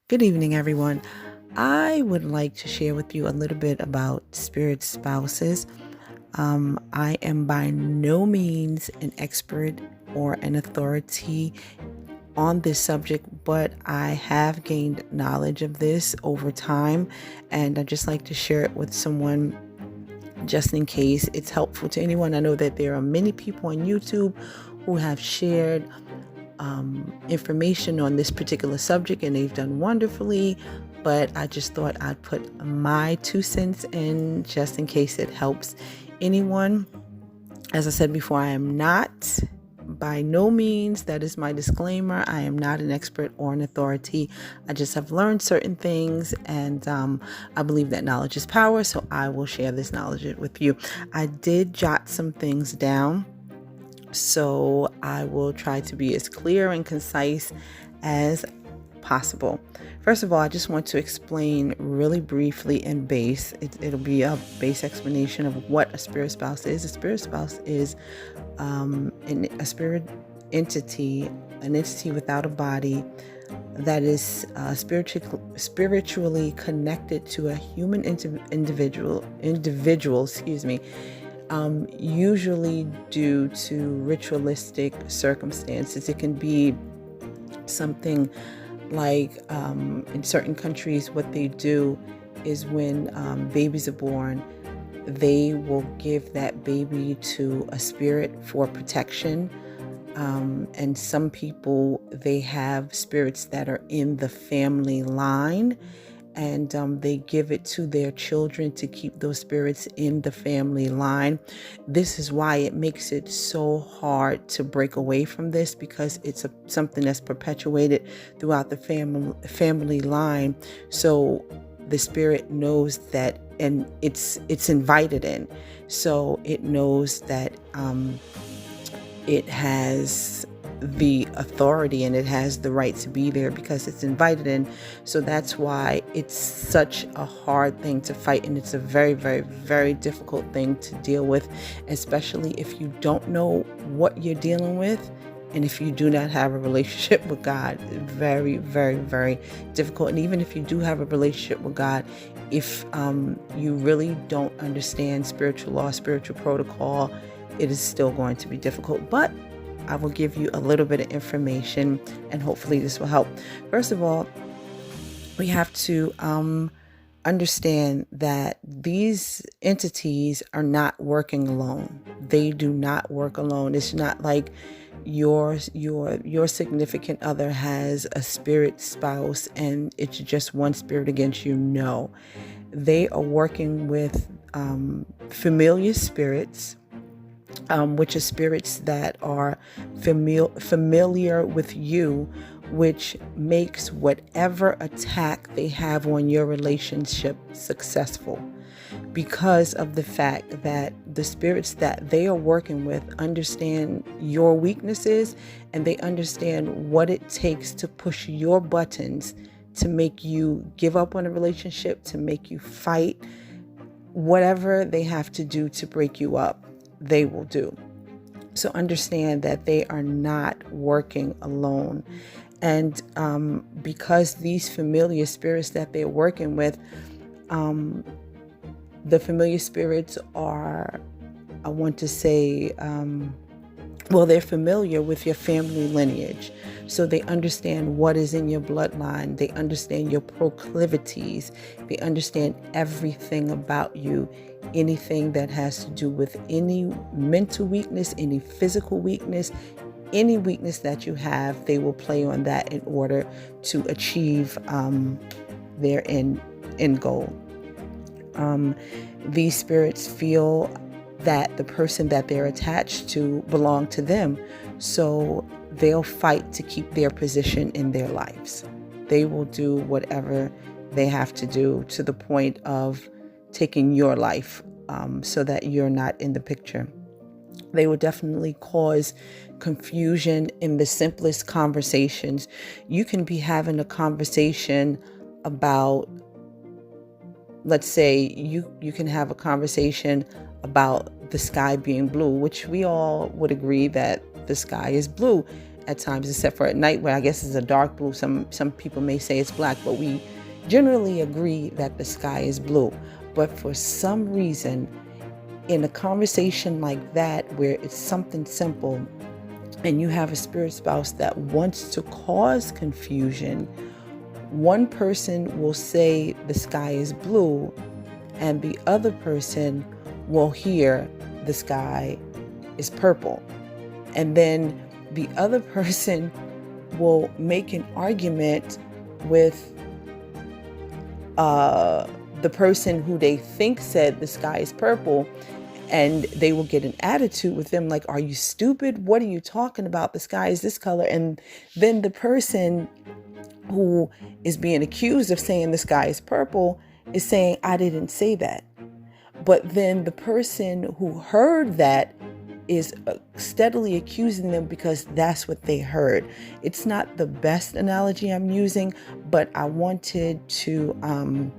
Good evening, everyone. I would like to share with you a little bit about spirit spouses. I am by no means an expert or an authority on this subject, but I have gained knowledge of this over time, and I'd just like to share it with someone just in case it's helpful to anyone. I know that there are many people on YouTube who have shared information on this particular subject, and they've done wonderfully. But I just thought I'd put my 2 cents in just in case it helps anyone. As I said before, I am not, by no means, that is my disclaimer, I am not an expert or an authority. I just have learned certain things, and I believe that knowledge is power, so I will share this knowledge with you. I did jot some things down, so I will try to be as clear and concise as possible. First of all, I just want to explain really briefly in base. It'll be a base explanation of what a spirit spouse is. A spirit spouse is a spirit entity, an entity without a body that is spiritually connected to a human individual, usually due to ritualistic circumstances. It can be something like in certain countries, what they do is when babies are born, they will give that baby to a spirit for protection. And some people, they have spirits that are in the family line, and they give it to their children to keep those spirits in the family line. This is why it makes it so hard to break away from this, because it's something that's perpetuated throughout the family line. So the spirit knows that, and it's invited in. So it knows that it has the authority and it has the right to be there because it's invited in. So that's why it's such a hard thing to fight, and it's a very, very, very difficult thing to deal with, especially if you don't know what you're dealing with, and if you do not have a relationship with God. Very, very, very difficult. And even if you do have a relationship with God, if you really don't understand spiritual law, spiritual protocol, it is still going to be difficult. But I will give you a little bit of information, and hopefully this will help. First of all, we have to understand that these entities are not working alone. They do not work alone. It's not like your significant other has a spirit spouse and it's just one spirit against you. No, they are working with familiar spirits, which are spirits that are familiar with you, which makes whatever attack they have on your relationship successful, because of the fact that the spirits that they are working with understand your weaknesses, and they understand what it takes to push your buttons to make you give up on a relationship, to make you fight. Whatever they have to do to break you up, they will do. So understand that they are not working alone. And because these familiar spirits that they're working with, the familiar spirits are, I want to say, they're familiar with your family lineage. So they understand what is in your bloodline. They understand your proclivities. They understand everything about you. Anything that has to do with any mental weakness, any physical weakness, any weakness that you have, they will play on that in order to achieve their end goal. These spirits feel that the person that they're attached to belong to them, so they'll fight to keep their position in their lives. They will do whatever they have to do, to the point of taking your life, so that you're not in the picture. They will definitely cause confusion in the simplest conversations. You can be having a conversation about, let's say you can have a conversation about the sky being blue, which we all would agree that the sky is blue. at times, except for at night where I guess it's a dark blue. Some people may say it's black, but we generally agree that the sky is blue. But for some reason, in a conversation like that, where it's something simple, and you have a spirit spouse that wants to cause confusion, one person will say the sky is blue, and the other person will hear the sky is purple. And then the other person will make an argument with the person who they think said the sky is purple, and they will get an attitude with them like, are you stupid? What are you talking about? The sky is this color. And then the person who is being accused of saying the sky is purple is saying, I didn't say that. But then the person who heard that is steadily accusing them because that's what they heard. It's not the best analogy I'm using, but I wanted to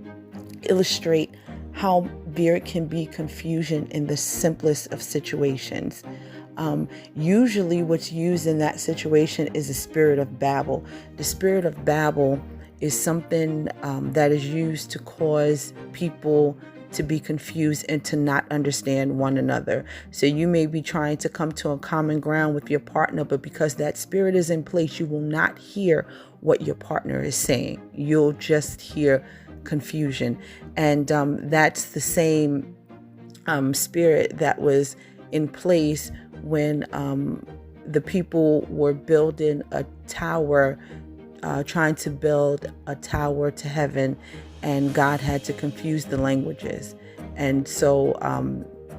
illustrate how there can be confusion in the simplest of situations. Usually what's used in that situation is the spirit of Babel. The spirit of Babel is something that is used to cause people to be confused and to not understand one another. So you may be trying to come to a common ground with your partner, but because that spirit is in place, you will not hear what your partner is saying. You'll just hear confusion. And that's the same spirit that was in place when the people were building a tower, trying to build a tower to heaven, and God had to confuse the languages. And so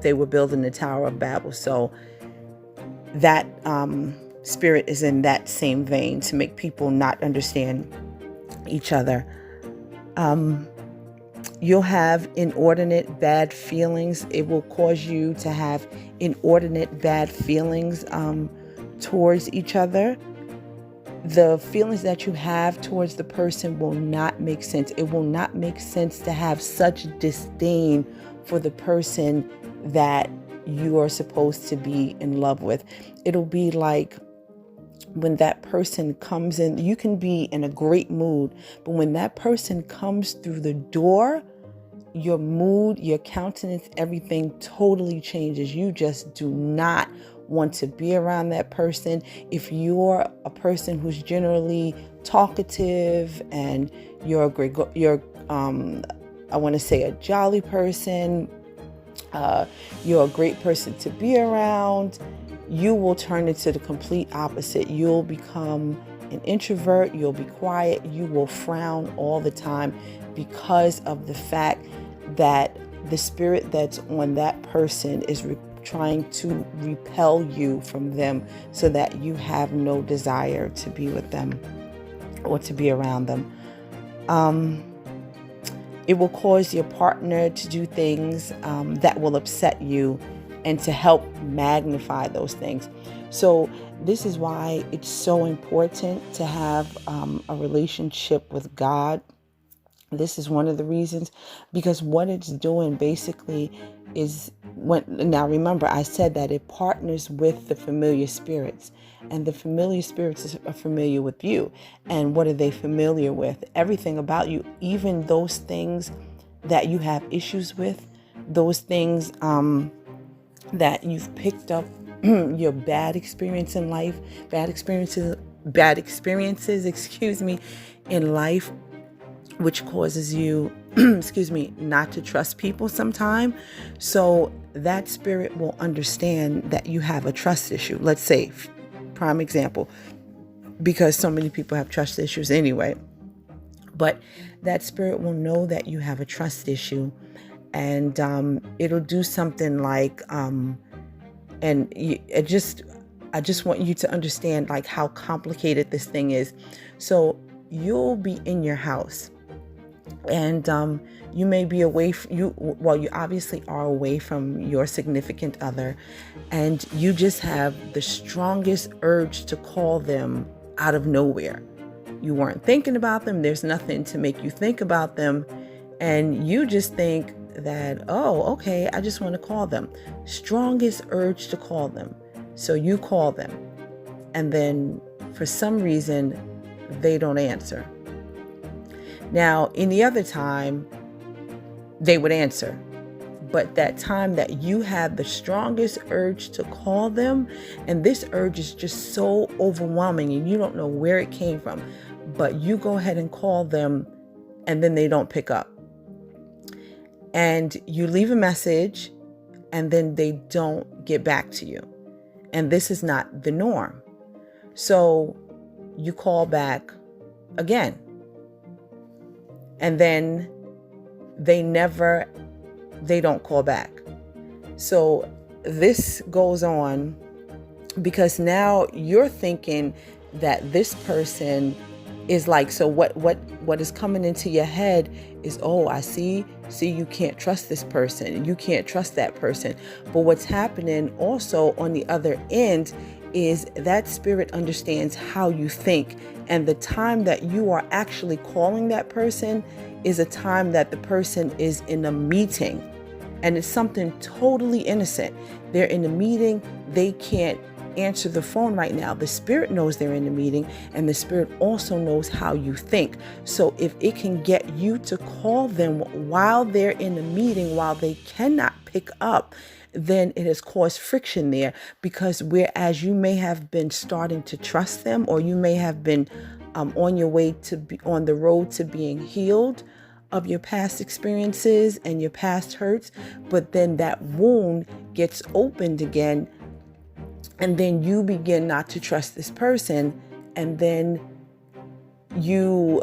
they were building the Tower of Babel. So that spirit is in that same vein, to make people not understand each other. You'll have inordinate bad feelings. It will cause you to have inordinate bad feelings towards each other. The feelings that you have towards the person will not make sense. It will not make sense to have such disdain for the person that you are supposed to be in love with. It'll be like when that person comes in, you can be in a great mood, but when that person comes through the door, your mood, your countenance, everything totally changes. You just do not want to be around that person. If you're a person who's generally talkative and you're I want to say a jolly person, you're a great person to be around, you will turn into the complete opposite. You'll become an introvert, you'll be quiet, you will frown all the time because of the fact that the spirit that's on that person is trying to repel you from them, so that you have no desire to be with them or to be around them. It will cause your partner to do things that will upset you, and to help magnify those things. So this is why it's so important to have a relationship with God. This is one of the reasons, because what it's doing basically is now remember, I said that it partners with the familiar spirits, and the familiar spirits are familiar with you. And what are they familiar with? Everything about you, even those things that you have issues with, those things that you've picked up, your bad experience in life, bad experiences, in life, which causes you, not to trust people sometime. So that spirit will understand that you have a trust issue. Let's say, prime example, because so many people have trust issues anyway. But that spirit will know that you have a trust issue, and it'll do something like, I just want you to understand like how complicated this thing is. So you'll be in your house, and you may be away from you obviously are away from your significant other, and you just have the strongest urge to call them out of nowhere. You weren't thinking about them. There's nothing to make you think about them, and you just think that, oh, okay, I just want to call them. Strongest urge to call them. So you call them, and then for some reason, they don't answer. Now, any other time, they would answer. But that time that you have the strongest urge to call them, and this urge is just so overwhelming and you don't know where it came from, but you go ahead and call them and then they don't pick up. And you leave a message and then they don't get back to you. And this is not the norm. So you call back again. And then they don't call back. So this goes on because now you're thinking that this person is like, so what is coming into your head is, oh, I see, you can't trust this person. You can't trust that person. But what's happening also on the other end is that spirit understands how you think. And the time that you are actually calling that person is a time that the person is in a meeting. And it's something totally innocent. They're in a meeting. They can't answer the phone right now. The spirit knows they're in a meeting, and the spirit also knows how you think. So if it can get you to call them while they're in a meeting, while they cannot pick up, then it has caused friction there, because whereas you may have been starting to trust them, or you may have been on your way to be on the road to being healed of your past experiences and your past hurts, but then that wound gets opened again, and then you begin not to trust this person, and then you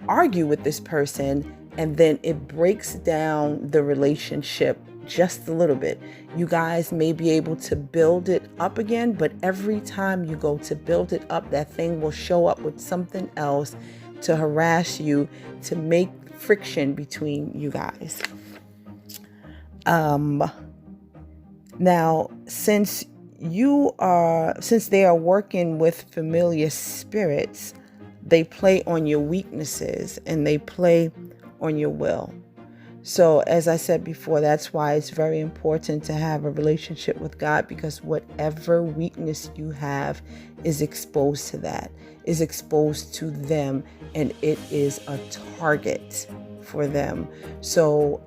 argue with this person, and then it breaks down the relationship just a little bit. You guys may be able to build it up again, but every time you go to build it up, that thing will show up with something else to harass you, to make friction between you guys. Now, since they are working with familiar spirits, they play on your weaknesses and they play on your will. So as I said before, that's why it's very important to have a relationship with God, because whatever weakness you have is exposed to them, and it is a target for them. So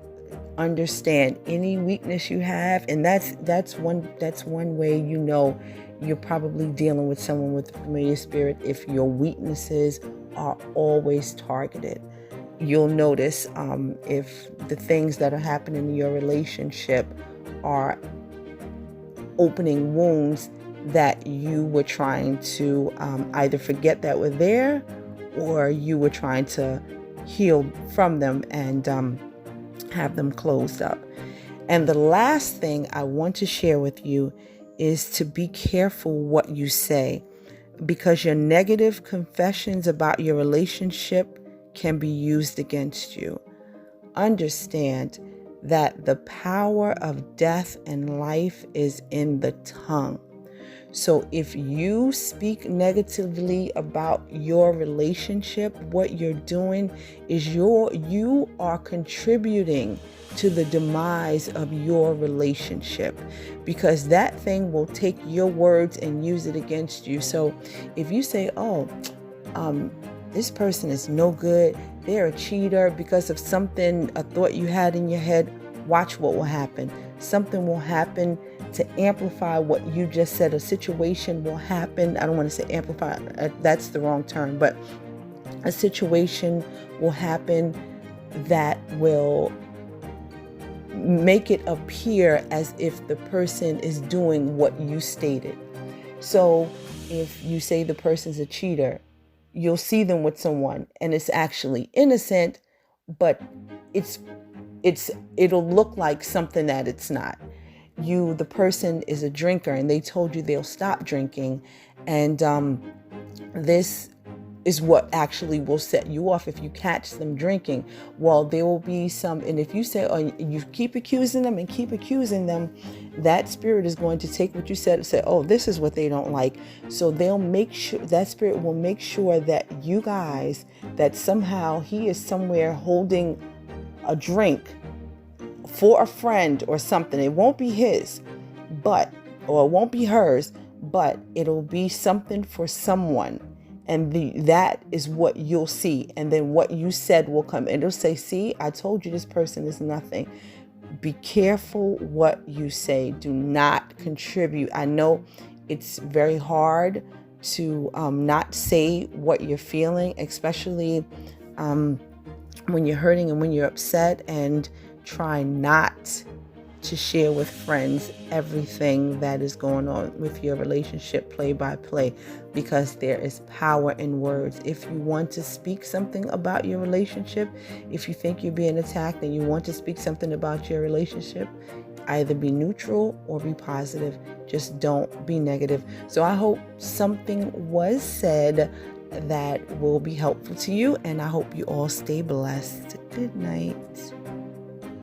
understand any weakness you have, and that's one way you know you're probably dealing with someone with a familiar spirit. If your weaknesses are always targeted, you'll notice if the things that are happening in your relationship are opening wounds that you were trying to either forget that were there, or you were trying to heal from them and have them closed up. And the last thing I want to share with you is to be careful what you say, because your negative confessions about your relationship can be used against you. Understand that the power of death and life is in the tongue. So if you speak negatively about your relationship, what you're doing is you are contributing to the demise of your relationship, because that thing will take your words and use it against you. So if you say, this person is no good, they're a cheater because of something, a thought you had in your head, watch what will happen. Something will happen to amplify what you just said. A situation will happen. I don't want to say amplify, that's the wrong term, but a situation will happen that will make it appear as if the person is doing what you stated. So if you say the person's a cheater, you'll see them with someone and it's actually innocent, but it'll look like something that it's not. The person is a drinker and they told you they'll stop drinking, and this is what actually will set you off if you catch them drinking. Well, there will be some, and if you say, you keep accusing them and keep accusing them, that spirit is going to take what you said and say, this is what they don't like. So they'll make sure, that spirit will make sure that you guys, that somehow he is somewhere holding a drink for a friend or something. It won't be his, or it won't be hers, but it'll be something for someone. And that is what you'll see. And then what you said will come. And it'll say, see, I told you this person is nothing. Be careful what you say. Do not contribute. I know it's very hard to not say what you're feeling, especially when you're hurting and when you're upset, and try not to share with friends everything that is going on with your relationship play by play, because there is power in words. If you want to speak something about your relationship, if you think you're being attacked and you want to speak something about your relationship, either be neutral or be positive. Just don't be negative. So I hope something was said that will be helpful to you, and I hope you all stay blessed. Good night.